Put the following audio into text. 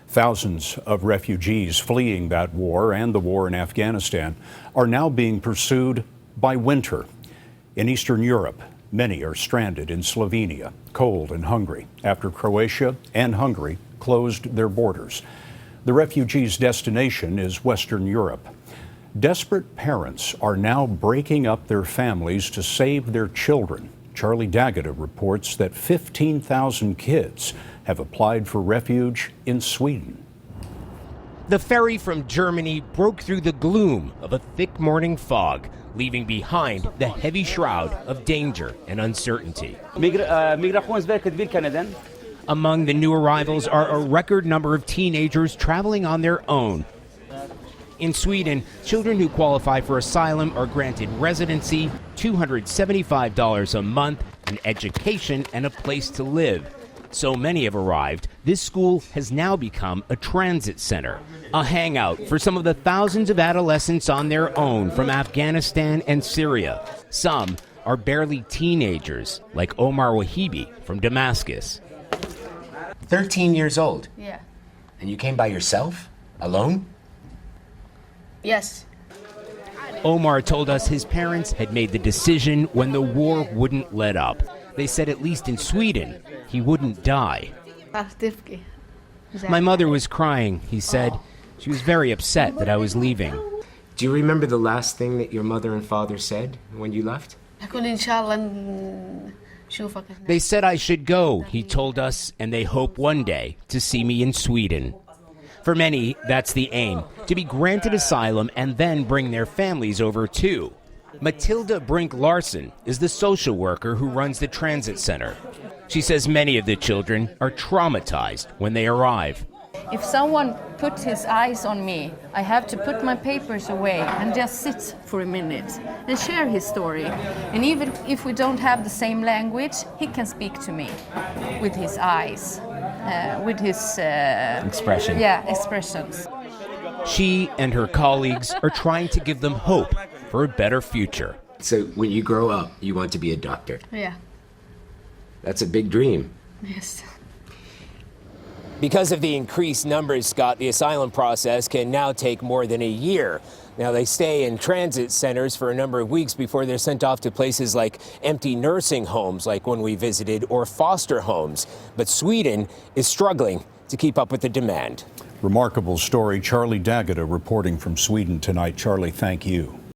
Thousands of refugees fleeing that war and the war in Afghanistan are now being pursued by winter. In Eastern Europe, many are stranded in Slovenia, cold and hungry, after Croatia and Hungary closed their borders. The refugees' destination is Western Europe. Desperate parents are now breaking up their families to save their children. Charlie D'Agata reports that 15,000 kids have applied for refuge in Sweden. The ferry from Germany broke through the gloom of a thick morning fog, leaving behind the heavy shroud of danger and uncertainty. Among the new arrivals are a record number of teenagers traveling on their own. In Sweden, children who qualify for asylum are granted residency, $275 a month, an education, and a place to live. So many have arrived, this school has now become a transit center, a hangout for some of the thousands of adolescents on their own from Afghanistan and Syria. Some are barely teenagers, like Omar Wahibi from Damascus. 13 years old? Yeah. And you came by yourself? Alone? Yes. Omar told us his parents had made the decision when the war wouldn't let up. They said at least in Sweden, he wouldn't die. My mother was crying, he said. She was very upset that I was leaving. Do you remember the last thing that your mother and father said when you left? They said I should go, he told us, and they hope one day to see me in Sweden. For many, that's the aim, to be granted asylum and then bring their families over too. Matilda Brink-Larsen is the social worker who runs the transit center. She says many of the children are traumatized when they arrive. If someone puts his eyes on me, I have to put my papers away and just sit for a minute and share his story. And even if we don't have the same language, he can speak to me with his eyes, with his expression. Yeah, expressions. She and her colleagues are trying to give them hope for a better future. So when you grow up, you want to be a doctor? Yeah. That's a big dream. Yes. Because of the increased numbers, Scott, the asylum process can now take more than a year. Now, they stay in transit centers for a number of weeks before they're sent off to places like empty nursing homes, like one we visited, or foster homes. But Sweden is struggling to keep up with the demand. Remarkable story. Charlie D'Agata reporting from Sweden tonight. Charlie, thank you.